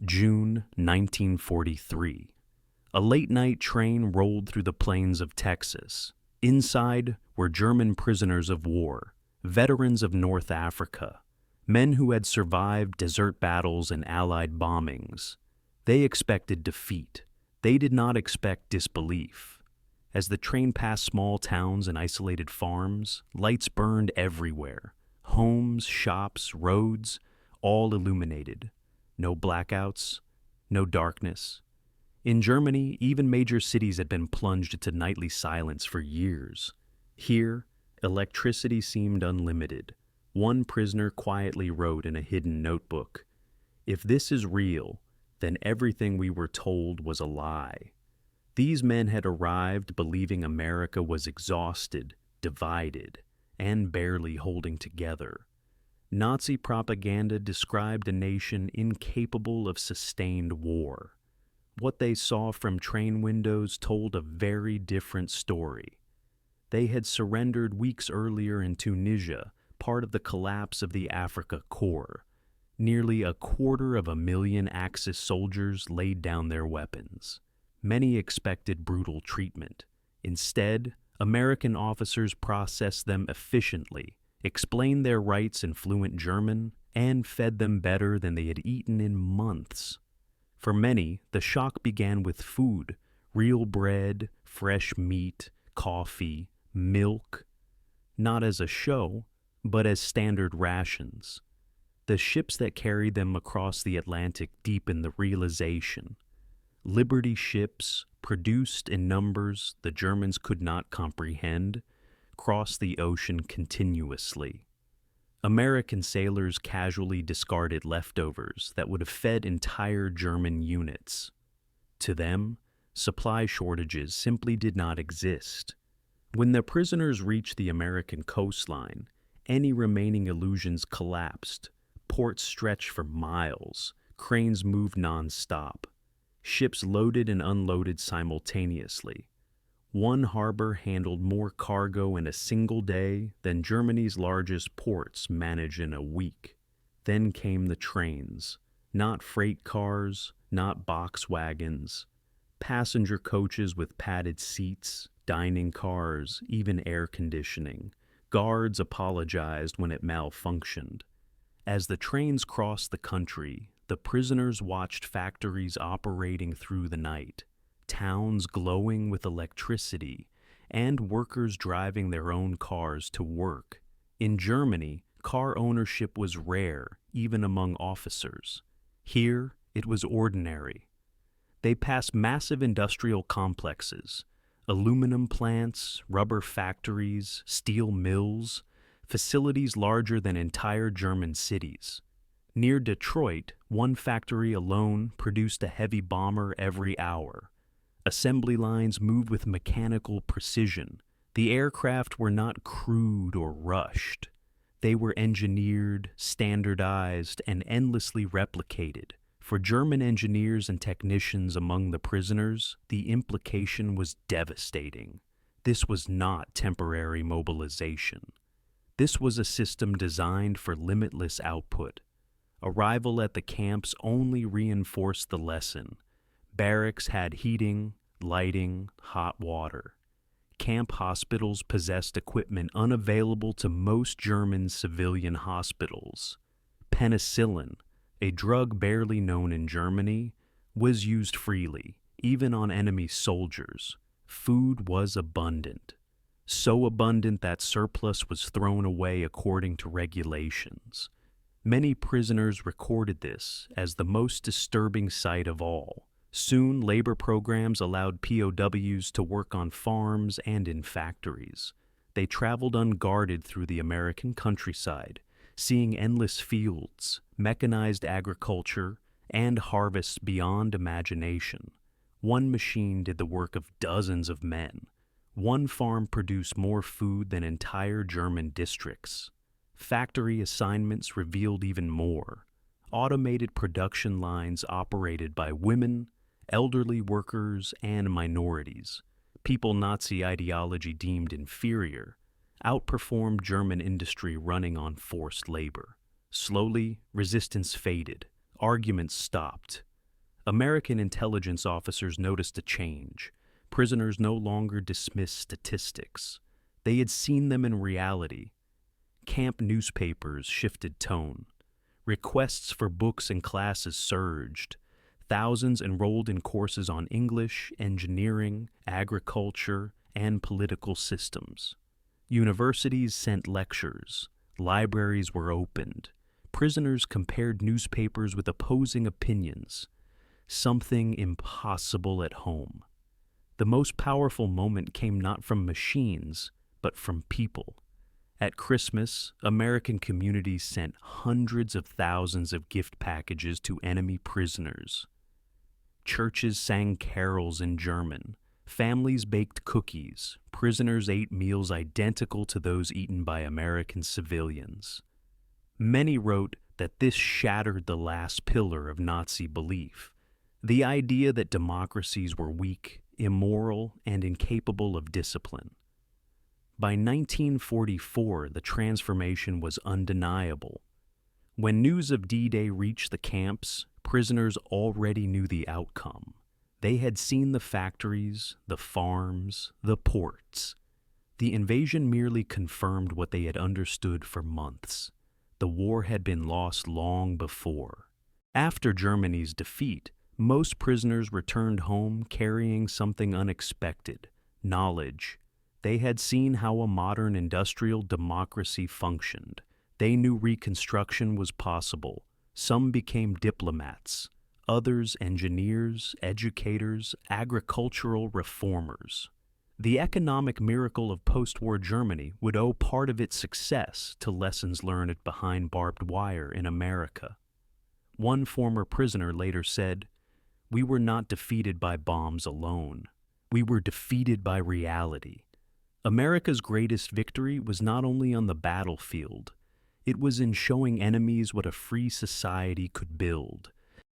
June 1943. A late-night train rolled through the plains of Texas. Inside were German prisoners of war, veterans of North Africa, men who had survived desert battles and Allied bombings. They expected defeat. They did not expect disbelief. As the train passed small towns and isolated farms, lights burned everywhere. Homes, shops, roads, all illuminated. No blackouts, no darkness. In Germany, even major cities had been plunged into nightly silence for years. Here, electricity seemed unlimited. One prisoner quietly wrote in a hidden notebook, "If this is real, then everything we were told was a lie." These men had arrived believing America was exhausted, divided, and barely holding together. Nazi propaganda described a nation incapable of sustained war. What they saw from train windows told a very different story. They had surrendered weeks earlier in Tunisia, part of the collapse of the Afrika Korps. Nearly 250,000 Axis soldiers laid down their weapons. Many expected brutal treatment. Instead, American officers processed them efficiently, explained their rights in fluent German, and fed them better than they had eaten in months. For many, the shock began with food, real bread, fresh meat, coffee, milk, not as a show, but as standard rations. The ships that carried them across the Atlantic deepened the realization. Liberty ships, produced in numbers the Germans could not comprehend, crossed the ocean continuously. American sailors casually discarded leftovers that would have fed entire German units. To them, supply shortages simply did not exist. When the prisoners reached the American coastline, any remaining illusions collapsed. Ports stretched for miles. Cranes moved non-stop. Ships loaded and unloaded simultaneously. One harbor handled more cargo in a single day than Germany's largest ports managed in a week. Then came the trains. Not freight cars, not box wagons. Passenger coaches with padded seats, dining cars, even air conditioning. Guards apologized when it malfunctioned. As the trains crossed the country, the prisoners watched factories operating through the night, towns glowing with electricity, and workers driving their own cars to work. In Germany, car ownership was rare, even among officers. Here, it was ordinary. They passed massive industrial complexes, aluminum plants, rubber factories, steel mills, facilities larger than entire German cities. Near Detroit, one factory alone produced a heavy bomber every hour. Assembly lines moved with mechanical precision. The aircraft were not crude or rushed. They were engineered, standardized, and endlessly replicated. For German engineers and technicians among the prisoners, the implication was devastating. This was not temporary mobilization. This was a system designed for limitless output. Arrival at the camps only reinforced the lesson. Barracks had heating, lighting, hot water. Camp hospitals possessed equipment unavailable to most German civilian hospitals. Penicillin, a drug barely known in Germany, was used freely, even on enemy soldiers. Food was abundant. So abundant that surplus was thrown away according to regulations. Many prisoners recorded this as the most disturbing sight of all. Soon, labor programs allowed POWs to work on farms and in factories. They traveled unguarded through the American countryside, seeing endless fields, mechanized agriculture, and harvests beyond imagination. One machine did the work of dozens of men. One farm produced more food than entire German districts. Factory assignments revealed even more. Automated production lines operated by women, elderly workers, and minorities. People Nazi ideology deemed inferior, outperformed German industry running on forced labor. Slowly, resistance faded. Arguments stopped. American intelligence officers noticed a change. Prisoners no longer dismissed statistics. They had seen them in reality. Camp newspapers shifted tone. Requests for books and classes surged. Thousands enrolled in courses on English, engineering, agriculture, and political systems. Universities sent lectures. Libraries were opened. Prisoners compared newspapers with opposing opinions. Something impossible at home. The most powerful moment came not from machines, but from people. At Christmas, American communities sent hundreds of thousands of gift packages to enemy prisoners. Churches sang carols in German. Families baked cookies. Prisoners ate meals identical to those eaten by American civilians. Many wrote that this shattered the last pillar of Nazi belief, the idea that democracies were weak, immoral, and incapable of discipline. By 1944, the transformation was undeniable. When news of D-Day reached the camps, prisoners already knew the outcome. They had seen the factories, the farms, the ports. The invasion merely confirmed what they had understood for months. The war had been lost long before. After Germany's defeat, most prisoners returned home carrying something unexpected: knowledge. They had seen how a modern industrial democracy functioned. They knew Reconstruction was possible. Some became diplomats, others engineers, educators, agricultural reformers. The economic miracle of post-war Germany would owe part of its success to lessons learned behind barbed wire in America. One former prisoner later said, "We were not defeated by bombs alone. We were defeated by reality." America's greatest victory was not only on the battlefield, it was in showing enemies what a free society could build.